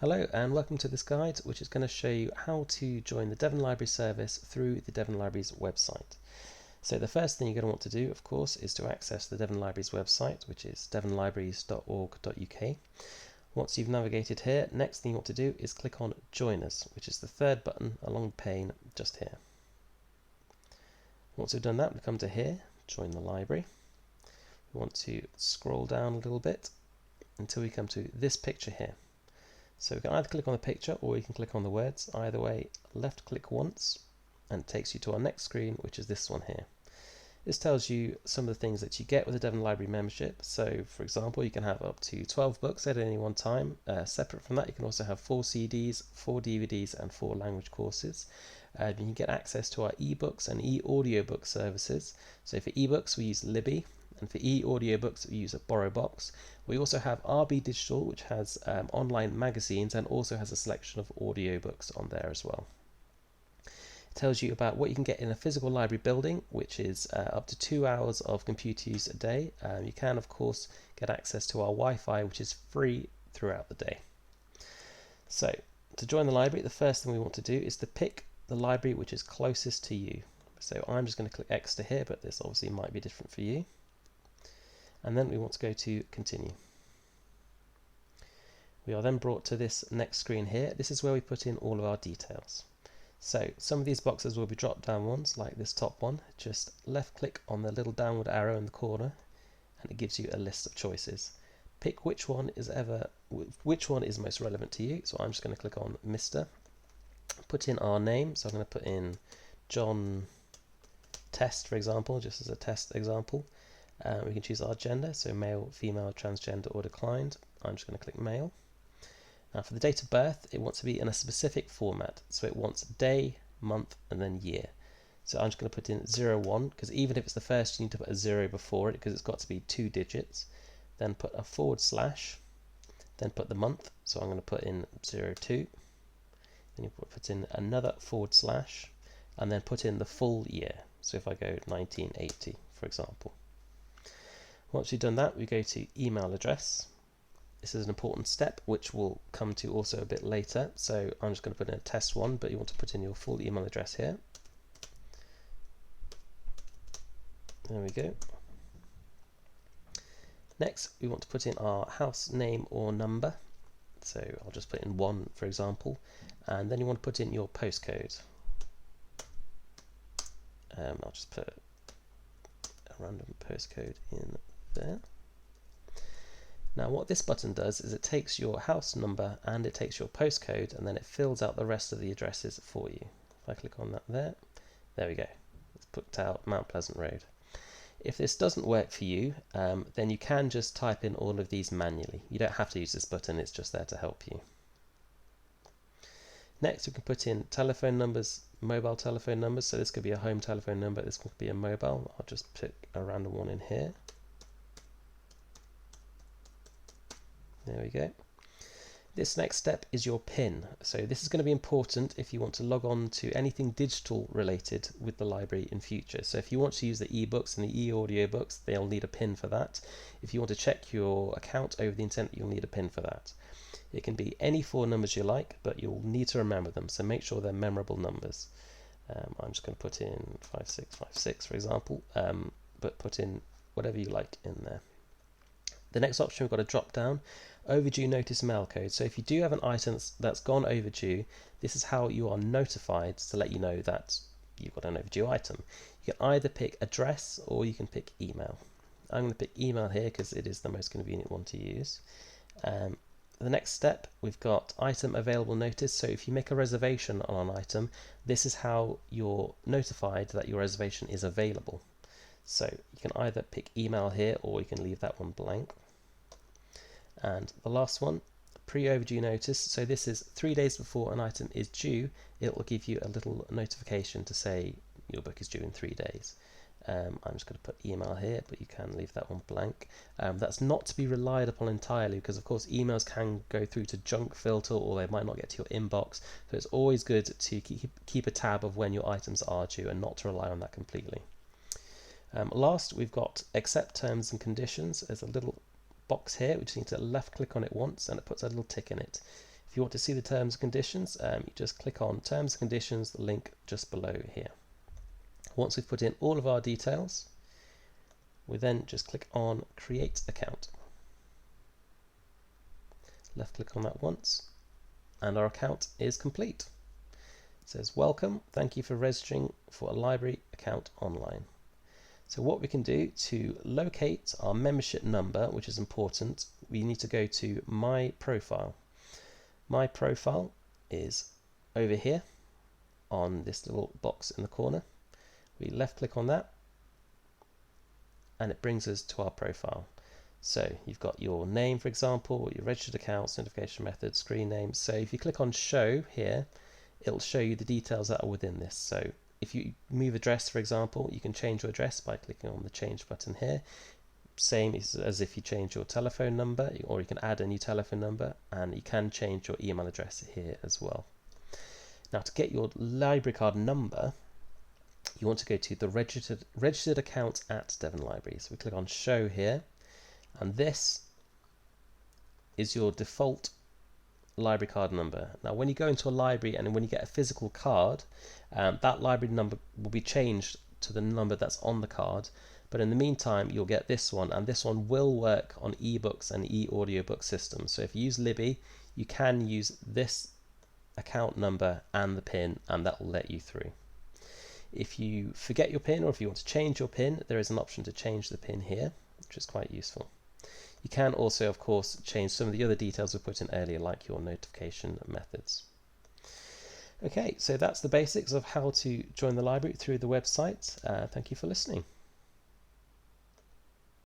Hello and welcome to this guide, which is going to show you how to join the Devon Library service through the Devon Libraries website. So the first thing you're going to want to do, of course, is to access the Devon Libraries website, which is devonlibraries.org.uk. Once you've navigated here, next thing you want to do is click on Join Us, which is the third button along the pane just here. Once we've done that, we come to here, Join the Library. We want to scroll down a little bit until we come to this picture here. So we can either click on the picture or we can click on the words. Either way, left click once and it takes you to our next screen, which is this one here. This tells you some of the things that you get with the Devon Library membership. So for example, you can have up to 12 books at any one time. Separate from that, you can also have 4 CDs, 4 DVDs and 4 language courses. You can get access to our ebooks and e-audiobook services. So for ebooks we use Libby, and for e-audiobooks we use a BorrowBox. We also have RB Digital, which has online magazines and also has a selection of audiobooks on there as well. It tells you about what you can get in a physical library building, which is up to 2 hours of computer use a day. You can of course get access to our Wi-Fi, which is free throughout the day. So to join the library, the first thing we want to do is to pick the library which is closest to you. So I'm just going to click X to here, but this obviously might be different for you. And then we want to go to continue. We are then brought to this next screen here. This is where we put in all of our details. So some of these boxes will be drop down ones, like this top one. Just left click on the little downward arrow in the corner and it gives you a list of choices. Pick which one is most relevant to you. So I'm just going to click on Mr. Put in our name. So I'm going to put in John Test, for example, just as a test example. We can choose our gender, so male, female, transgender or declined. I'm just going to click male. Now for the date of birth, it wants to be in a specific format. So it wants day, month and then year. So I'm just going to put in 01 because even if it's the first, you need to put a 0 before it because it's got to be 2 digits. Then put a /, then put the month. So I'm going to put in 02. Then you put in another /, and then put in the full year. So if I go 1980, for example. Once you've done that, we go to email address. This is an important step, which we'll come to also a bit later. So I'm just going to put in a test one, but you want to put in your full email address here. There we go. Next, we want to put in our house name or number. So I'll just put in 1, for example. And then you want to put in your postcode. I'll just put a random postcode in there. Now what this button does is it takes your house number and it takes your postcode and then it fills out the rest of the addresses for you. If I click on that there we go. It's put out Mount Pleasant Road. If this doesn't work for you, then you can just type in all of these manually. You don't have to use this button, it's just there to help you. Next we can put in telephone numbers, mobile telephone numbers. So this could be a home telephone number, this could be a mobile. I'll just pick a random one in here. There we go. This next step is your PIN. So this is going to be important if you want to log on to anything digital related with the library in future. So if you want to use the ebooks and the e-audiobooks, they'll need a PIN for that. If you want to check your account over the internet, you'll need a PIN for that. It can be any 4 numbers you like, but you'll need to remember them. So make sure they're memorable numbers. I'm just going to put in 5656, for example, but put in whatever you like in there. The next option, we've got a drop down, overdue notice mail code. So if you do have an item that's gone overdue, this is how you are notified to let you know that you've got an overdue item. You can either pick address or you can pick email. I'm going to pick email here because it is the most convenient one to use. The next step, we've got item available notice. So if you make a reservation on an item, this is how you're notified that your reservation is available. So you can either pick email here or you can leave that one blank. And the last one, pre-overdue notice. So this is 3 days before an item is due, it will give you a little notification to say your book is due in 3 days. I'm just going to put email here, but you can leave that one blank. That's not to be relied upon entirely because of course emails can go through to junk filter or they might not get to your inbox. So it's always good to keep a tab of when your items are due and not to rely on that completely. Last, we've got accept terms and conditions. There's a little box here. We just need to left click on it once and it puts a little tick in it. If you want to see the terms and conditions, you just click on terms and conditions, the link just below here. Once we've put in all of our details, we then just click on create account. Left click on that once, and our account is complete. It says welcome, thank you for registering for a library account online. So what we can do to locate our membership number, which is important, we need to go to My Profile. My Profile is over here on this little box in the corner. We left click on that and it brings us to our profile. So you've got your name, for example, your registered accounts, notification method, screen name. So if you click on show here, it'll show you the details that are within this. So if you move address, for example, you can change your address by clicking on the change button here. Same as if you change your telephone number, or you can add a new telephone number, and you can change your email address here as well. Now to get your library card number, you want to go to the registered account at Devon Libraries. We click on show here, and this is your default library card number. Now when you go into a library and when you get a physical card, that library number will be changed to the number that's on the card, but in the meantime you'll get this one, and this one will work on ebooks and e-audiobook systems. So if you use Libby, you can use this account number and the PIN, and that will let you through. If you forget your PIN, or if you want to change your PIN, there is an option to change the PIN here, which is quite useful. You can also, of course, change some of the other details we put in earlier, like your notification methods. Okay, so that's the basics of how to join the library through the website. Thank you for listening.